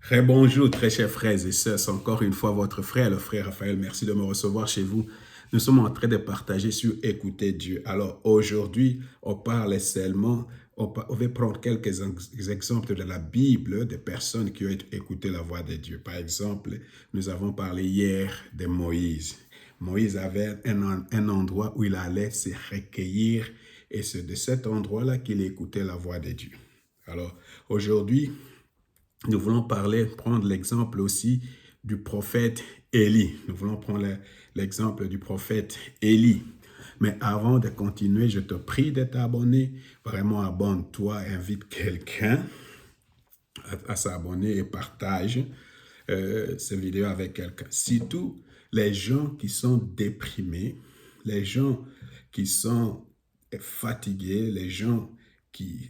Très bonjour, très chers frères et sœurs. C'est encore une fois votre frère, le frère Raphaël. Merci de me recevoir chez vous. Nous sommes en train de partager sur écouter Dieu. Alors aujourd'hui, on parle seulement, on va prendre quelques exemples de la Bible de personnes qui ont écouté la voix de Dieu. Par exemple, nous avons parlé hier de Moïse. Moïse avait un endroit où il allait se recueillir et c'est de cet endroit-là qu'il écoutait la voix de Dieu. Alors aujourd'hui, nous voulons prendre l'exemple aussi du prophète Élie. Nous voulons prendre l'exemple du prophète Élie. Mais avant de continuer, je te prie de t'abonner. Vraiment, abonne-toi, invite quelqu'un à s'abonner et partage cette vidéo avec quelqu'un. Surtout les gens qui sont déprimés, les gens qui sont fatigués, les gens qui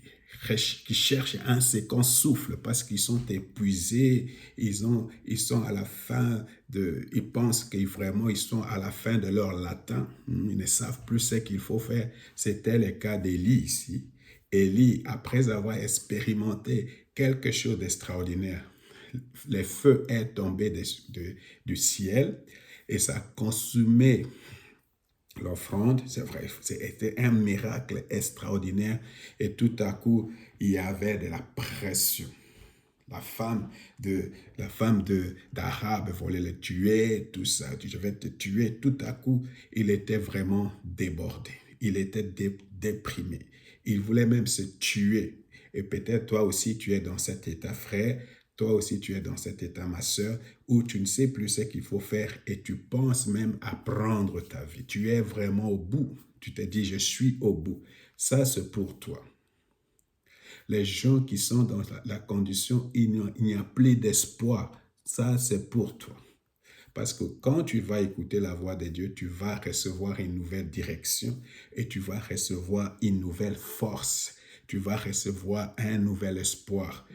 cherchent un second souffle parce qu'ils sont épuisés, ils sont à la fin ils pensent que vraiment ils sont à la fin de leur latin, ils ne savent plus ce qu'il faut faire. C'était le cas d'Élie ici. Élie, après avoir expérimenté quelque chose d'extraordinaire, le feu est tombé du ciel et ça a consumé l'offrande. C'est vrai, c'était un miracle extraordinaire et tout à coup, il y avait de la pression. La femme d'Arabe voulait le tuer, tout ça. Je vais te tuer. Tout à coup, il était vraiment débordé. Il était déprimé. Il voulait même se tuer. Et peut-être toi aussi, tu es dans cet état, frère. Toi aussi, tu es dans cet état, ma soeur, où tu ne sais plus ce qu'il faut faire et tu penses même à prendre ta vie. Tu es vraiment au bout. Tu te dis, je suis au bout. Ça, c'est pour toi. Les gens qui sont dans la condition, il n'y a plus d'espoir. Ça, c'est pour toi. Parce que quand tu vas écouter la voix de Dieu, tu vas recevoir une nouvelle direction et tu vas recevoir une nouvelle force. Tu vas recevoir un nouvel espoir,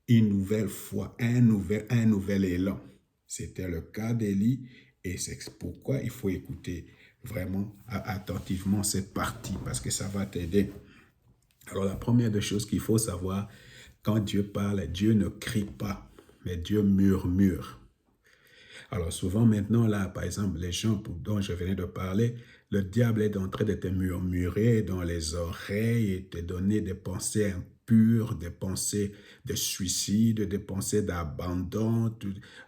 une nouvelle foi, un nouvel élan. C'était le cas d'Élie et c'est pourquoi il faut écouter vraiment attentivement cette partie parce que ça va t'aider. Alors, la première des choses qu'il faut savoir, quand Dieu parle, Dieu ne crie pas, mais Dieu murmure. Alors, souvent maintenant, là, par exemple, les gens dont je venais de parler, le diable est en train de te murmurer dans les oreilles et te donner des pensées impures, des pensées de suicide, des pensées d'abandon.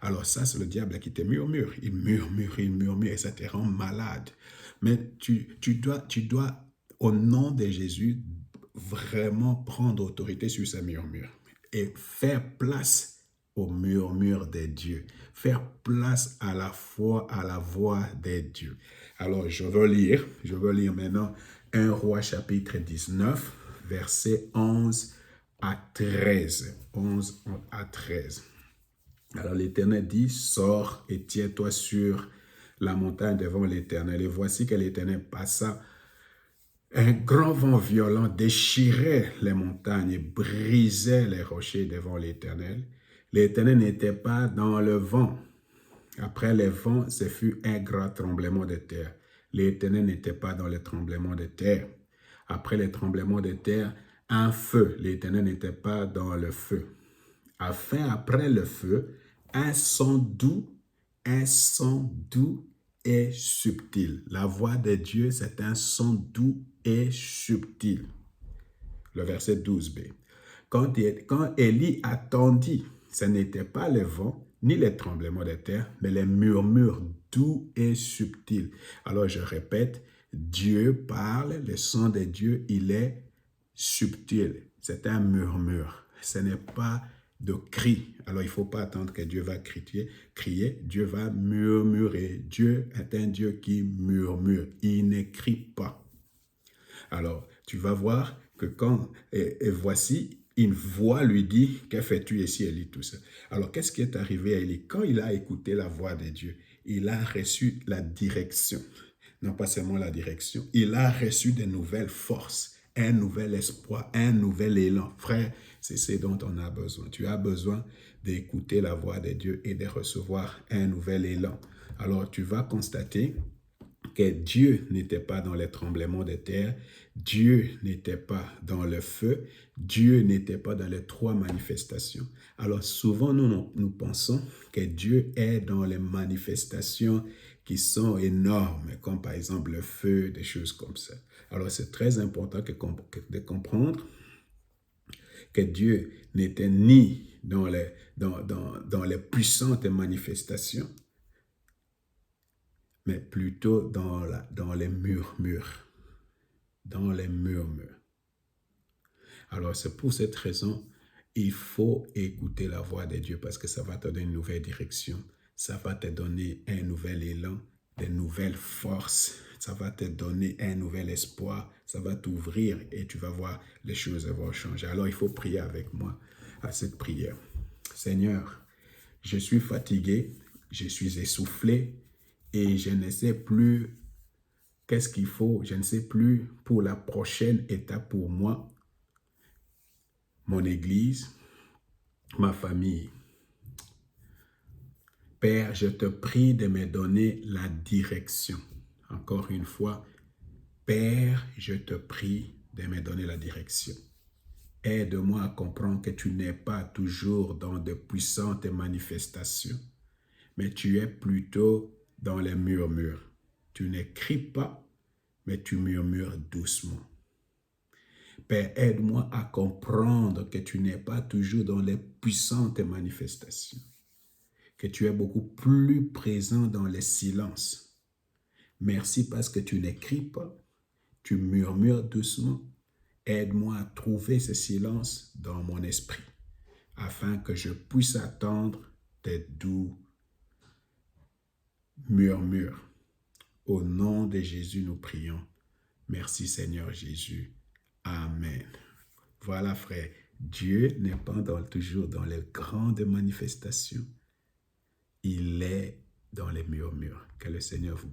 Alors, ça, c'est le diable qui te murmure. Il murmure et ça te rend malade. Mais tu dois, au nom de Jésus, vraiment prendre autorité sur ces murmures et faire place au murmure des dieux, faire place à la foi, à la voix des dieux. Alors, je veux lire maintenant 1 Roi chapitre 19, versets 11 à 13. 11 à 13. Alors, l'Éternel dit, sors et tiens-toi sur la montagne devant l'Éternel. Et voici que l'Éternel passa. Un grand vent violent déchirait les montagnes et brisait les rochers devant l'Éternel. L'Éternel n'était pas dans le vent. Après le vent, ce fut un grand tremblement de terre. L'Éternel n'était pas dans le tremblement de terre. Après le tremblement de terre, un feu. L'Éternel n'était pas dans le feu. Enfin, après le feu, un son doux et subtil. La voix de Dieu, c'est un son doux et subtil. Le verset 12b. Quand Élie attendit, ce n'était pas le vent, ni les tremblements de terre, mais les murmures doux et subtils. Alors je répète, Dieu parle, le son de Dieu, il est subtil. C'est un murmure. Ce n'est pas de cri. Alors, il ne faut pas attendre que Dieu va crier. Dieu va murmurer. Dieu est un Dieu qui murmure. Il ne crie pas. Alors, tu vas voir que et voici, une voix lui dit, que fais-tu ici, Élie, tout ça. Alors, qu'est-ce qui est arrivé à Élie? Quand il a écouté la voix de Dieu, il a reçu la direction. Non pas seulement la direction, il a reçu de nouvelles forces, un nouvel espoir, un nouvel élan. Frère, c'est ce dont on a besoin. Tu as besoin d'écouter la voix de Dieu et de recevoir un nouvel élan. Alors, tu vas constater que Dieu n'était pas dans les tremblements de terre, Dieu n'était pas dans le feu, Dieu n'était pas dans les trois manifestations. Alors souvent, nous pensons que Dieu est dans les manifestations qui sont énormes, comme par exemple le feu, des choses comme ça. Alors c'est très important de comprendre que Dieu n'était ni dans les puissantes manifestations, mais plutôt dans les murmures. Dans les murmures. Alors c'est pour cette raison, il faut écouter la voix de Dieu parce que ça va te donner une nouvelle direction, ça va te donner un nouvel élan, de nouvelles forces, ça va te donner un nouvel espoir, ça va t'ouvrir et tu vas voir les choses vont changer. Alors il faut prier avec moi à cette prière. Seigneur, je suis fatigué, je suis essoufflé et je ne sais plus qu'est-ce qu'il faut, je ne sais plus pour la prochaine étape pour moi, mon Église, ma famille. Père, je te prie de me donner la direction. Encore une fois, Père, je te prie de me donner la direction. Aide-moi à comprendre que tu n'es pas toujours dans de puissantes manifestations, mais tu es plutôt dans les murmures. Tu ne cries pas, mais tu murmures doucement. Père, aide-moi à comprendre que tu n'es pas toujours dans les puissantes manifestations, que tu es beaucoup plus présent dans les silences. Merci parce que tu n'écris pas, tu murmures doucement. Aide-moi à trouver ce silence dans mon esprit, afin que je puisse attendre tes doux murmures. Au nom de Jésus, nous prions. Merci Seigneur Jésus. Amen. Voilà frère, Dieu n'est pas toujours dans les grandes manifestations. Il est dans les murmures. Que le Seigneur vous